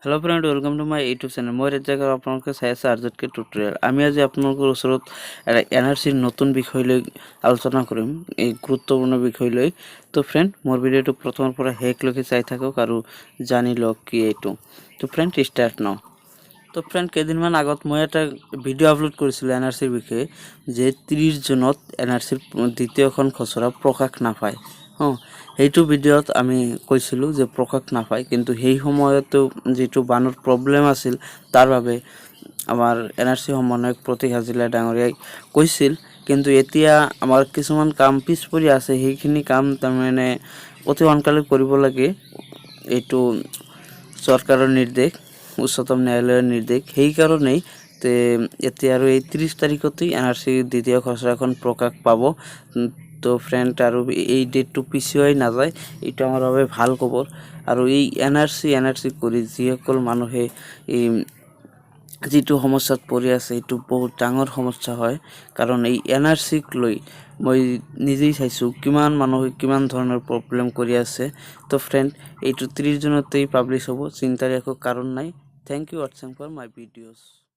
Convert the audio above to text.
Hello' friend, welcome to my YouTube channel. মই এতিয়া আপোনালোকে চাই আছে আৰজেডকে টিউটৰিয়েল। আমি আজি আপোনালোকৰ ওচৰত এটা এনআৰচিৰ নতুন বিষয় লৈ আলোচনা কৰিম, এই গুৰুত্বপূৰ্ণ বিষয় লৈ। তো ফ্ৰেণ্ড, মোৰ ভিডিঅ'টো প্ৰথমৰ পৰা শেষলৈকে চাই থাকক আৰু জানি লওক কি এইটো। তো ফ্ৰেণ্ড, ষ্টাৰ্ট নাও। তো ফ্ৰেণ্ড, কেইদিনমান আগত মই এটা ভিডিঅ' আপলোড কৰিছিলোঁ এনআৰচিৰ বিষয়ে, যে 30 জুনত এনআৰচিৰ দ্বিতীয়খন খচৰা প্ৰকাশ নাপায়। সেইটো ভিডিঅ'ত আমি কৈছিলোঁ যে প্ৰকাশ নাপায়, কিন্তু সেই সময়তো যিটো বানৰ প্ৰব্লেম আছিল তাৰ বাবে আমাৰ এনআৰচি সমন্বয়ক প্ৰতীক হাজৰিকা ডাঙৰীয়াই কৈছিল, কিন্তু এতিয়া আমাৰ কিছুমান কাম পিছ পৰি আছে। সেইখিনি কাম তাৰমানে অতি সোনকালে কৰিব লাগে। এইটো চৰকাৰৰ নিৰ্দেশ, উচ্চতম ন্যায়ালয়ৰ নিৰ্দেশ। সেইকাৰণেই এতিয়া আৰু এই 30 তাৰিখতেই এনআৰচি দ্বিতীয় খচৰাখন প্ৰকাশ পাব। তো ফ্ৰেণ্ড, আৰু এই ডেটটো পিছুৱাই নাযায়, এইটো আমাৰ বাবে ভাল খবৰ। আৰু এই এনআৰচি কৰি যিসকল মানুহে এই যিটো সমস্যাত পৰি আছে, এইটো বহুত ডাঙৰ সমস্যা হয়। কাৰণ এই এনআৰচিক লৈ মই নিজেই চাইছোঁ কিমান মানুহে কিমান ধৰণৰ প্ৰব্লেম কৰি আছে। তো ফ্ৰেণ্ড, এইটো 30 জুনতেই পাব্লিছ হ'ব, চিন্তাৰ একো কাৰণ নাই। থেংক ইউ ৱাটছিং ফৰ মাই ভিডিঅ'জ।